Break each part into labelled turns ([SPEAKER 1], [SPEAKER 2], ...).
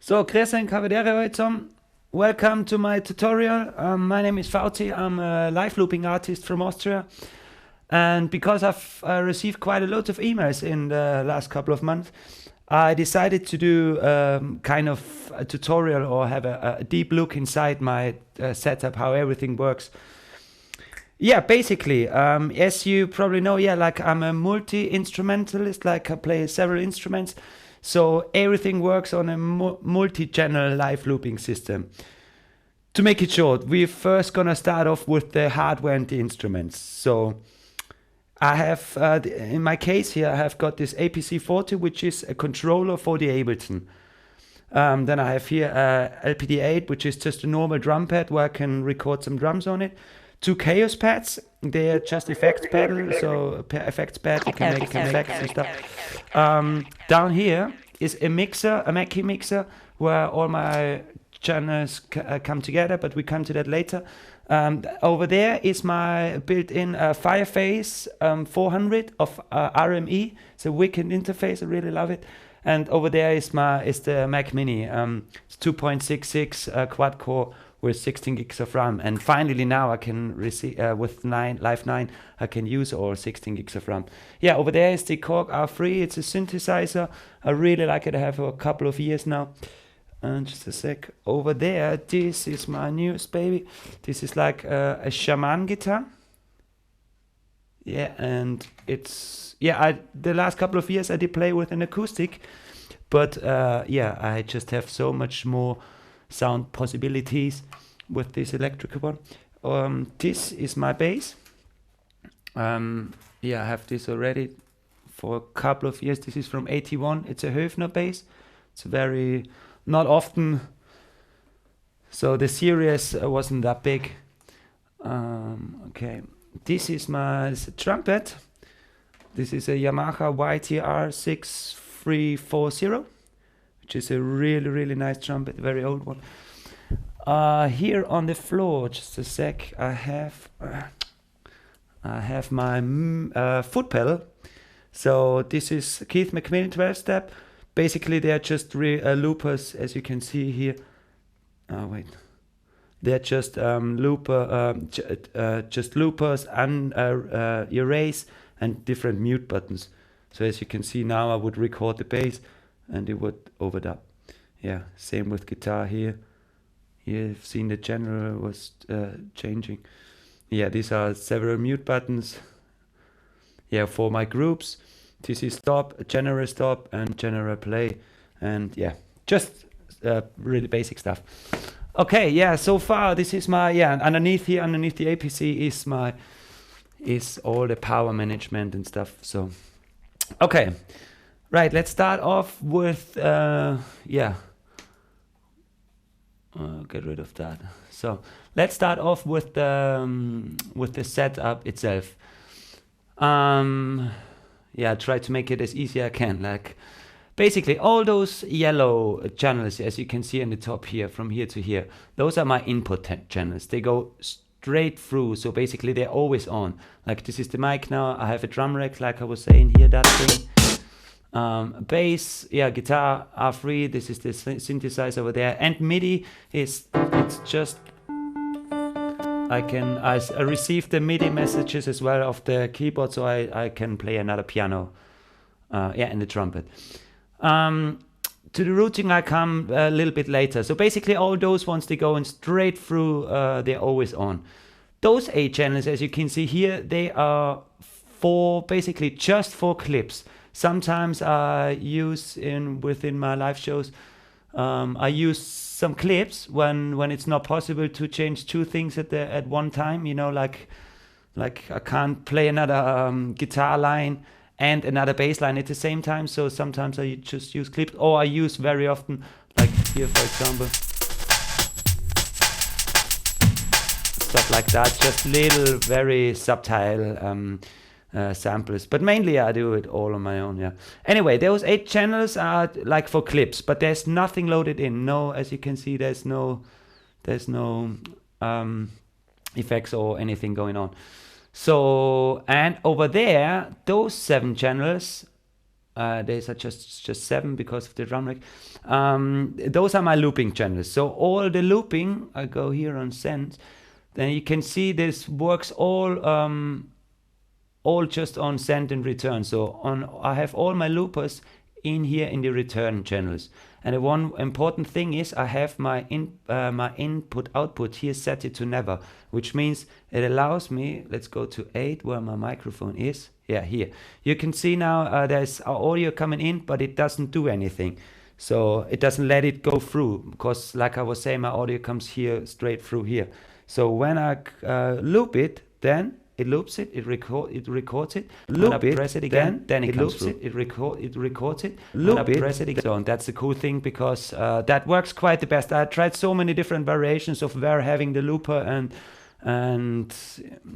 [SPEAKER 1] So, grüß euch, Cavadere heute zusammen. Welcome to my tutorial. My name is VZI. I'm a live looping artist from Austria. And because I've received quite a lot of emails in the last couple of months, I decided to do kind of a tutorial or have a deep look inside my setup, how everything works. Yeah, basically, as you probably know, like I'm a multi-instrumentalist, like I play several instruments. So everything works on a multi-channel live looping system. To make it short, we're first gonna start off with the hardware and the instruments. So I have, in my case here, I have got this APC40, which is a controller for the Ableton. Then I have here LPD8, which is just a normal drum pad where I can record some drums on it. Two Chaos pads, they're just effects pedal, so effects pad, you can make effects and stuff. Down here is a mixer, a Mackie mixer, where all my channels come together, but we come to that later. Over there is my built-in Fireface 400 of RME. It's a wicked interface, I really love it. And over there is the Mac Mini. It's 2.66 quad core with 16 gigs of RAM. And finally now I can receive, with Live 9, I can use all 16 gigs of RAM. Yeah, over there is the Korg R3. It's a synthesizer. I really like it. I have for a couple of years now. Just a sec. Over there, this is my newest baby. This is like a shaman guitar. Yeah, and it's, the last couple of years I did play with an acoustic. But I just have so much more sound possibilities with this electric one. This is my bass. I have this already for a couple of years. This is from 81. It's a Höfner bass. It's very not often. So the series wasn't that big. Okay, this is my trumpet. This is a Yamaha YTR 6340. Which is a really, really nice trumpet, very old one. Here on the floor, just a sec, I have my foot pedal. So this is Keith McMillan 12-step. Basically, they're just loopers, as you can see here. Oh wait, they're just just loopers and erase and different mute buttons. So as you can see now, I would record the bass and it would overdub. Yeah, same with guitar here. You've seen the general was changing. Yeah, these are several mute buttons. Yeah, for my groups. This is stop, general stop, and general play. And yeah, just really basic stuff. Okay, yeah, so far this is my, underneath the APC is all the power management and stuff. So, okay. Right, let's start off with, get rid of that. So let's start off with the setup itself. Try to make it as easy as I can. Like, basically all those yellow channels, as you can see in the top here, from here to here, those are my input channels. They go straight through, so basically they're always on. Like this is the mic now. I have a drum rack, like I was saying here, that thing. Bass, guitar, R3, this is the synthesizer over there, and MIDI it's just, I receive the MIDI messages as well of the keyboard, so I can play another piano, and the trumpet. To the routing I come a little bit later. So basically all those ones, they go in straight through, they're always on. Those 8 channels, as you can see here, they are basically just for clips. Sometimes I use within my live shows, I use some clips when it's not possible to change 2 things at one time. You know, like I can't play another guitar line and another bass line at the same time. So sometimes I just use clips, or I use very often, like here for example, stuff like that. Just little, very subtle samples, but mainly I do it all on my own. Yeah. Anyway, those 8 channels are like for clips, but there's nothing loaded in. No, as you can see, there's no effects or anything going on. So, and over there, those 7 channels These are just 7 because of the drum rack. Those are my looping channels. So all the looping, I go here on send, then you can see this works all just on send and return. So I have all my loopers in here in the return channels. And the one important thing is I have my input output here set it to never, which means it allows me, let's go to 8 where my microphone is. Yeah, here. You can see now there's audio coming in, but it doesn't do anything. So it doesn't let it go through because like I was saying, my audio comes here straight through here. So when I loop it, then it loops it, it records it, loop it, press it again, then it loops it, it records it, loop it, press it again. So and that's the cool thing because that works quite the best. I tried so many different variations of where having the looper and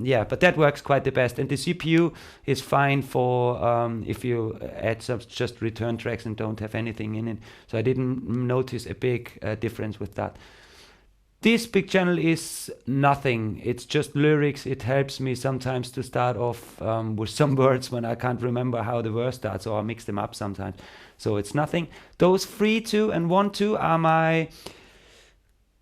[SPEAKER 1] yeah, but that works quite the best. And the CPU is fine for if you add some just return tracks and don't have anything in it. So I didn't notice a big difference with that. This big channel is nothing. It's just lyrics. It helps me sometimes to start off with some words when I can't remember how the verse starts, or I mix them up sometimes. So it's nothing. Those 3, 2 and 1, 2 are my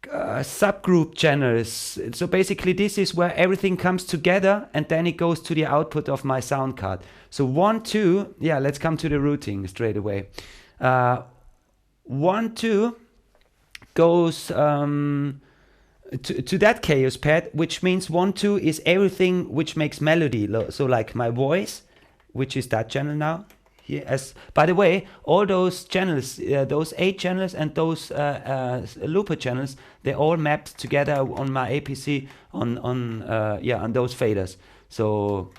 [SPEAKER 1] subgroup channels. So basically this is where everything comes together and then it goes to the output of my sound card. So 1, 2, yeah, let's come to the routing straight away. 1, 2 goes to that chaos pad, which means 1, 2 is everything which makes melody. So like my voice, which is that channel now. Here, as by the way, all those channels, those 8 channels and those looper channels, they're all mapped together on my APC on those faders. So,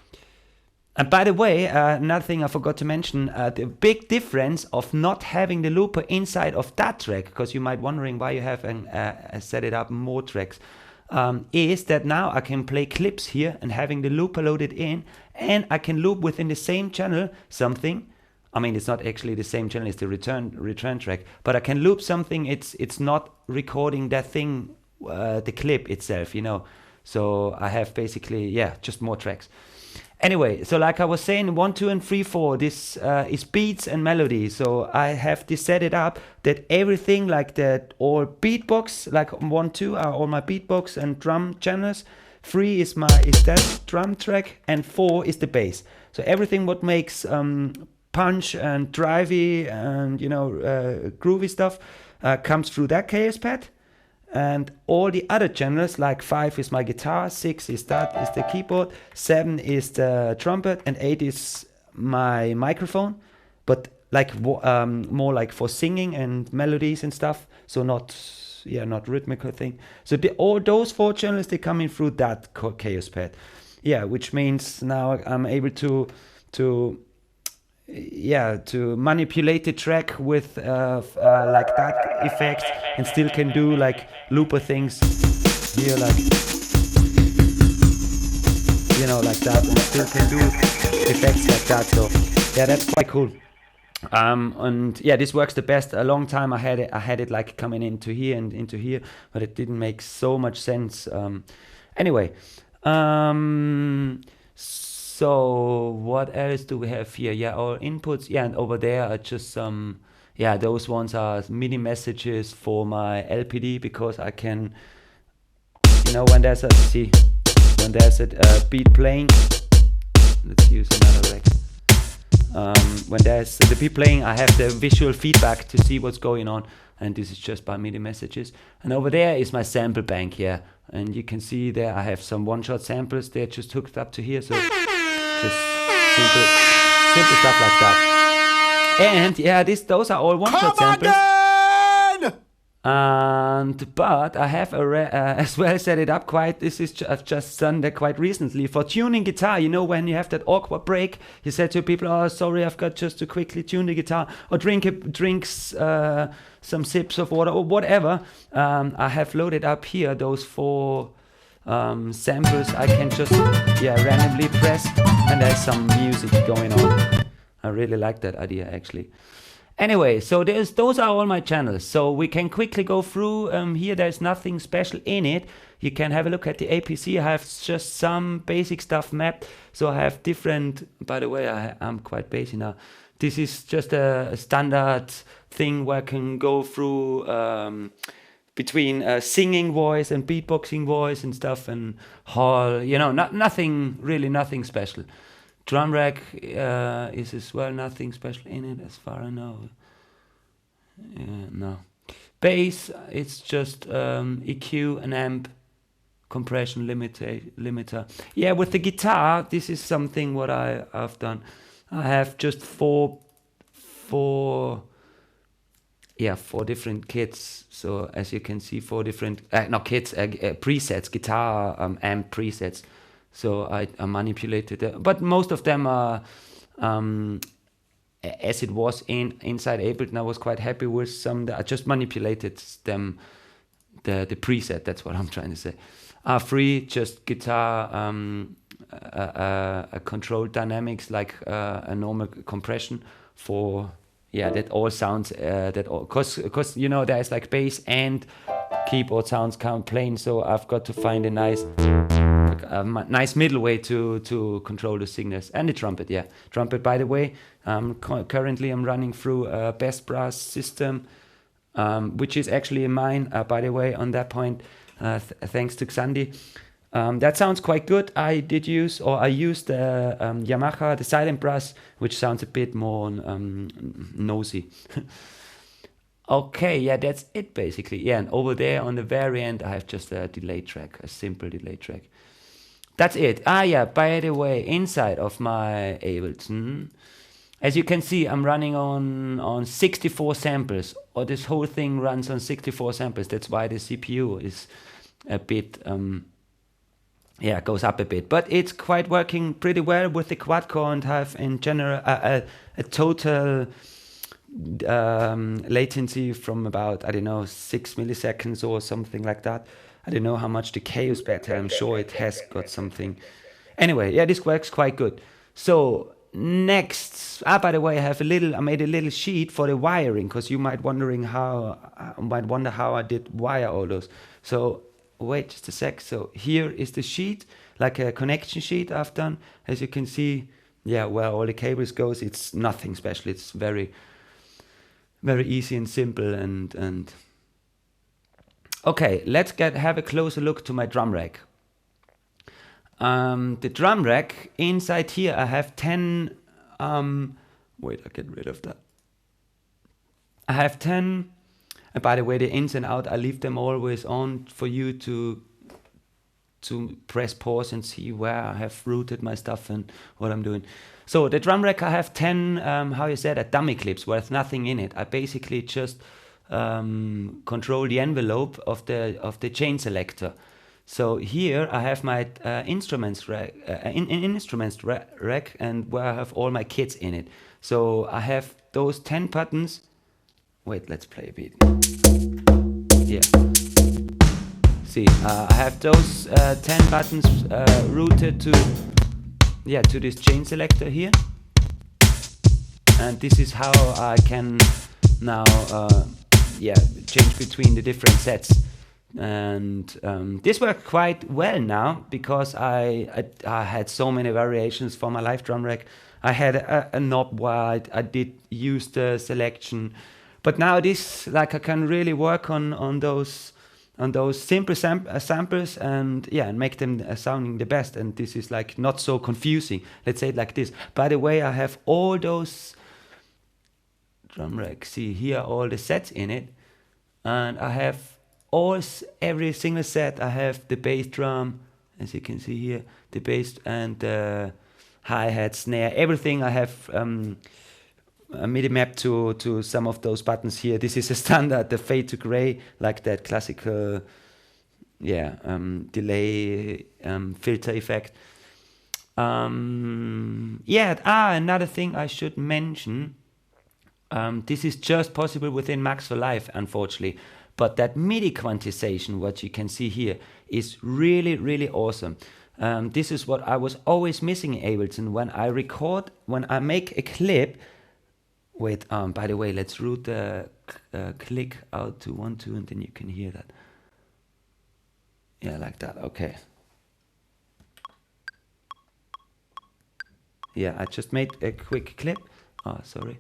[SPEAKER 1] and by the way, another thing I forgot to mention, the big difference of not having the looper inside of that track, because you might wondering why you have set it up more tracks, is that now I can play clips here and having the looper loaded in, and I can loop within the same channel something. I mean, it's not actually the same channel, it's the return track, but I can loop something. It's not recording that thing, the clip itself, you know. So I have basically, yeah, just more tracks. Anyway, so like I was saying, 1, 2 and 3, 4, this is beats and melody. So I have this set it up that everything like that, all beatbox, like 1, 2 are all my beatbox and drum channels. 3 is that drum track, and 4 is the bass. So everything what makes punch and drivey and groovy stuff comes through that KS pad. And all the other channels, like 5 is my guitar, 6 is the keyboard, 7 is the trumpet, and 8 is my microphone, but like more like for singing and melodies and stuff. So not rhythmical thing. So all those 4 channels, they come in through that chaos pad. Yeah, which means now I'm able to manipulate the track with like that effect, and still can do like looper things here, like like that, and still can do effects like that. So yeah, that's quite cool. And yeah, this works the best. A long time I had it like coming into here and into here, but it didn't make so much sense. Anyway, so what else do we have here? Yeah, our inputs. Yeah, and over there are just some. Yeah, those ones are MIDI messages for my LPD, because I can, when there's a beat playing. Let's use another rack. When there's the beat playing, I have the visual feedback to see what's going on, and this is just by MIDI messages. And over there is my sample bank here, and you can see there I have some one-shot samples. They're just hooked up to here, so just simple stuff like that. And yeah, those are all one-shot samples. But I have as well set it up quite. I've just done that quite recently for tuning guitar. When you have that awkward break, you said to people, "Oh, sorry, I've got just to quickly tune the guitar or drinks some sips of water or whatever." I have loaded up here those 4 samples. I can just randomly press, and there's some music going on. I really like that idea actually. Anyway, so those are all my channels. So we can quickly go through. Here there's nothing special in it. You can have a look at the APC. I have just some basic stuff mapped. So I have different, by the way, I'm quite basic now, This is just a standard thing where I can go through between singing voice and beatboxing voice and stuff, and hall, you know, nothing, really nothing special. Drum rack is as well nothing special in it as far as I know. No. Bass, it's just EQ, an amp, compression limiter. Yeah, with the guitar, this is something what I've done. I have just four different kits. So as you can see, four different presets, guitar amp presets. So I manipulated it, but most of them are as it was inside Ableton. I was quite happy with some. I just manipulated them, the preset. That's what I'm trying to say. Free, just guitar, a controlled dynamics like a normal compression for, yeah, that all sounds because you know there's like bass and keyboard sounds can't plane, so I've got to find a nice middle way to control the signals. And the trumpet, yeah, trumpet, by the way, currently I'm running through a Best Brass system, which is actually mine, by the way, on that point. Thanks to Xandi. That sounds quite good. I used the Yamaha, the silent brass, which sounds a bit more nosy. Okay, yeah, that's it basically. Yeah, and over there on the very end, I have just a delay track, a simple delay track. That's it. Yeah, by the way, inside of my Ableton, as you can see, I'm running on 64 samples, or this whole thing runs on 64 samples. That's why the CPU is a bit, goes up a bit. But it's quite working pretty well with the quad core, and have in general a total latency from about, I don't know, 6 milliseconds or something like that. I don't know how much the K is better. I'm sure it has got something. Anyway, yeah, this works quite good. So next, by the way, I made a little sheet for the wiring, because you might wonder how I did wire all those. So wait just a sec. So here is the sheet, like a connection sheet I've done. As you can see, yeah, where all the cables goes, it's nothing special. It's very, very easy and simple. And okay, let's have a closer look to my drum rack. The drum rack, inside here I have 10, wait, I'll get rid of that. I have 10, and by the way, the ins and out, I leave them always on for you to press pause and see where I have routed my stuff and what I'm doing. So the drum rack, I have 10, dummy clips with nothing in it. I basically just control the envelope of the chain selector. So here I have my instruments rack, rack, and where I have all my kits in it. So I have those 10 buttons. Wait, let's play a bit. Yeah. See, I have those 10 buttons routed to this chain selector here. And this is how I can now change between the different sets. And this worked quite well now, because I had so many variations for my live drum rack. I had a knob where I did use the selection, but now this, like, I can really work on those simple samples and make them sounding the best. And this is like not so confusing. Let's say it like this. By the way, I have all those drum racks. See here, all the sets in it, and I have every single set. I have the bass drum, as you can see here, the bass and the hi-hat, snare, everything. I have a MIDI map to some of those buttons here. This is a standard, the fade to gray, like that classical delay filter effect. Another thing I should mention, this is just possible within Max for Live, unfortunately. But that MIDI quantization, what you can see here, is really, really awesome. This is what I was always missing in Ableton. When I make a clip, wait, by the way, let's route the click out to 1, 2, and then you can hear that. Yeah, like that, okay. Yeah, I just made a quick clip. Sorry.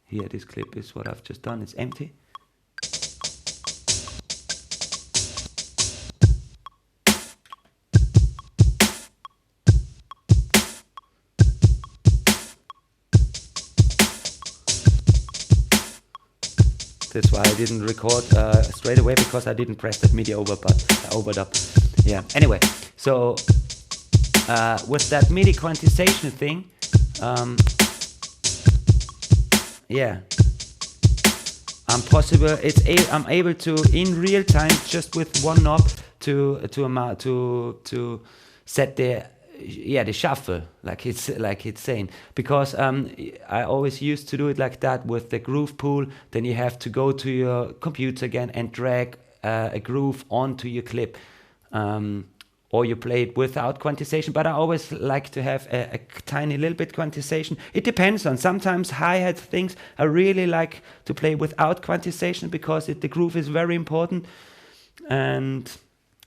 [SPEAKER 1] Here, this clip is what I've just done. It's empty. That's why I didn't record straight away, because I didn't press that MIDI overdub. Yeah. Anyway, so with that MIDI quantization thing, yeah, I'm able to in real time, just with one knob, to set the shuffle, like it's saying, because I always used to do it like that with the groove pool. Then you have to go to your computer again and drag a groove onto your clip, or you play it without quantization. But I always like to have a tiny little bit quantization. It depends on, sometimes hi-hat things I really like to play without quantization, because the groove is very important. And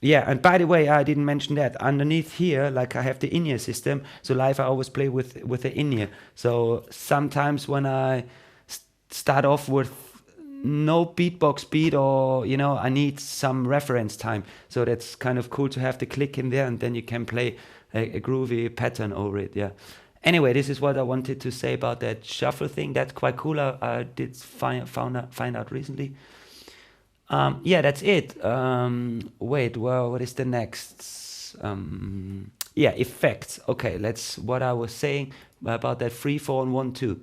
[SPEAKER 1] yeah, and by the way, I didn't mention that underneath here, like I have the in-ear system. So live I always play with the in-ear. So sometimes when I start off with no beatbox beat, or I need some reference time, so that's kind of cool to have the click in there, and then you can play a groovy pattern over it. Yeah. Anyway, this is what I wanted to say about that shuffle thing. That's quite cool. I did find out recently. Yeah, that's it. Wait, well, what is the next? Yeah, effects. Okay, that's what I was saying about that 3, 4, and 1, 2.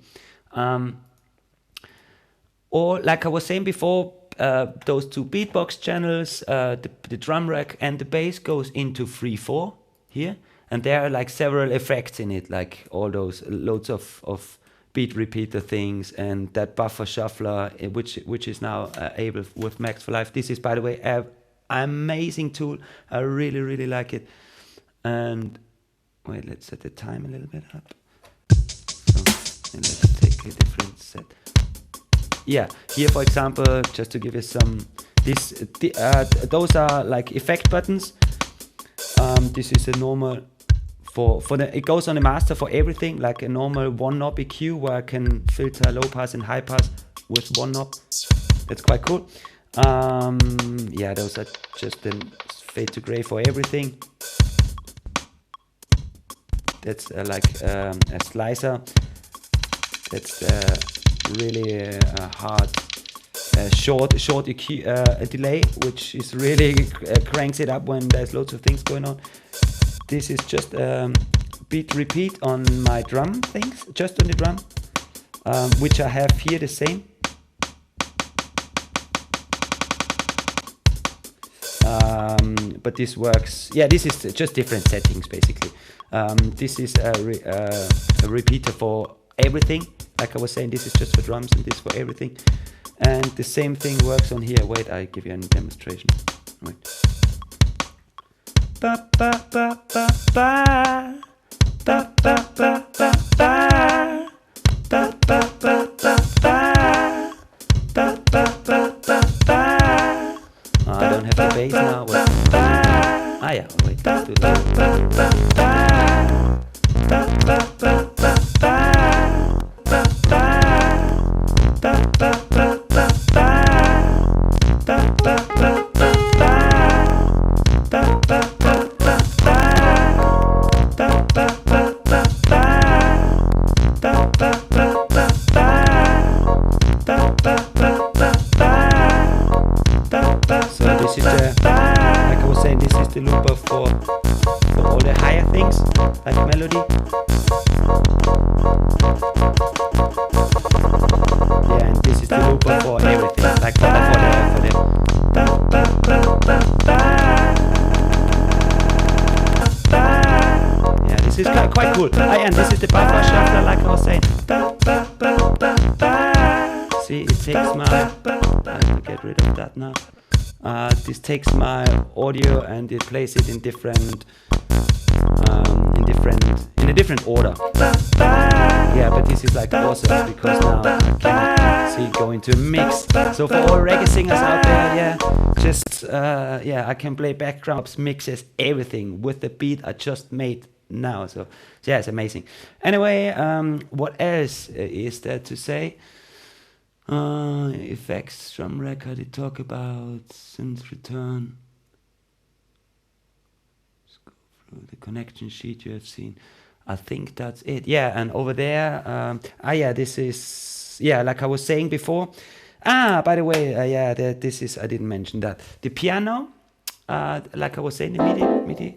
[SPEAKER 1] Or like I was saying before, those two beatbox channels, the drum rack and the bass goes into 3, 4 here, and there are like several effects in it, like all those loads of beat repeater things, and that buffer shuffler, which is now able with Max for Live. This is, by the way, an amazing tool. I really like it. And wait, let's set the time a little bit up. So, and let's take a different set. Yeah, here for example, just to give you some, those are like effect buttons. This is a normal. It goes on the master for everything, like a normal one knob EQ, where I can filter low pass and high pass with one knob. That's quite cool. Yeah, those are just the fade to gray for everything. That's like a slicer. That's really hard, short EQ delay, which is really cranks it up when there's loads of things going on. This is just beat repeat on my drum things, just on the drum, which I have here the same. But this works, yeah, this is just different settings basically. This is a repeater for everything. Like I was saying, this is just for drums and this for everything. And the same thing works on here. Wait, I give you a demonstration. Wait. Ba ba ba ba ba ba ba ba ba ba ba ba ba ba ba ba ba ba ba. I don't have the bass now. Wait. Ah yeah, wait. Do the looper for all the higher things, like melody. Yeah, and this is the looper for everything, like for the yeah, this is quite cool. And this is the buffer shuffler, like I was saying. See, it takes my, I have to get rid of that now. This takes my audio and it plays it in a different order. Yeah, but this is like awesome, because now I can see go into a mix. So for all reggae singers out there, yeah, just yeah, I can play backgrounds, mixes, everything with the beat I just made now. So yeah, it's amazing. Anyway, what else is there to say? Effects from record, they talk about synth return. Let's go through the connection sheet you have seen. I think that's it. Yeah, and over there, yeah, this is, yeah, like I was saying before. By the way, yeah, this is, I didn't mention that. The piano, like I was saying, the MIDI.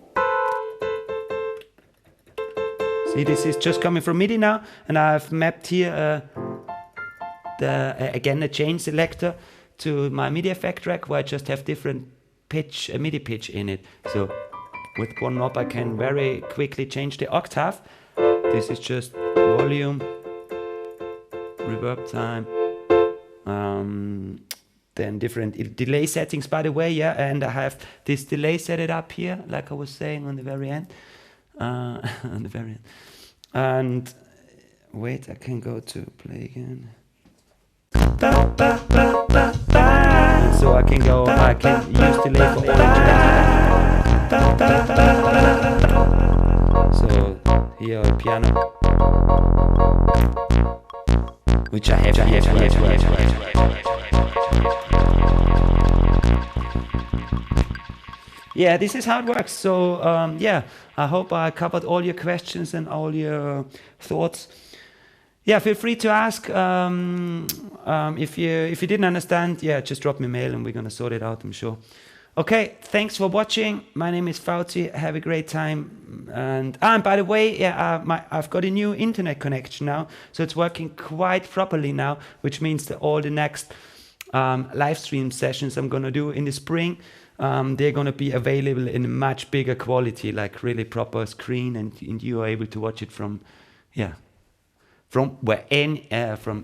[SPEAKER 1] See, this is just coming from MIDI now, and I've mapped here again a chain selector to my MIDI effect track, where I just have different pitch, MIDI pitch in it. So with one knob I can very quickly change the octave. This is just volume, reverb time, then different delay settings, by the way, yeah, and I have this delay set it up here, like I was saying on the very end. On the very end. And wait, I can go to play again. And so I can use delay for all tracks. So here piano, which I have here. Yeah, this is how it works. So yeah, I hope I covered all your questions and all your thoughts. Yeah, feel free to ask. If you didn't understand, yeah, just drop me a mail and we're gonna sort it out, I'm sure. Okay, thanks for watching. My name is Fauci. Have a great time. And by the way, yeah, I've got a new internet connection now, so it's working quite properly now, which means that all the next live stream sessions I'm gonna do in the spring, they're gonna be available in a much bigger quality, like really proper screen, and you are able to watch it from, yeah, from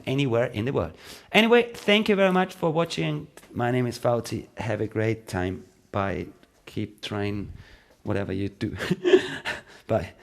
[SPEAKER 1] anywhere in the world. Anyway, thank you very much for watching. My name is Fauci. Have a great time. Bye. Keep trying whatever you do. Bye.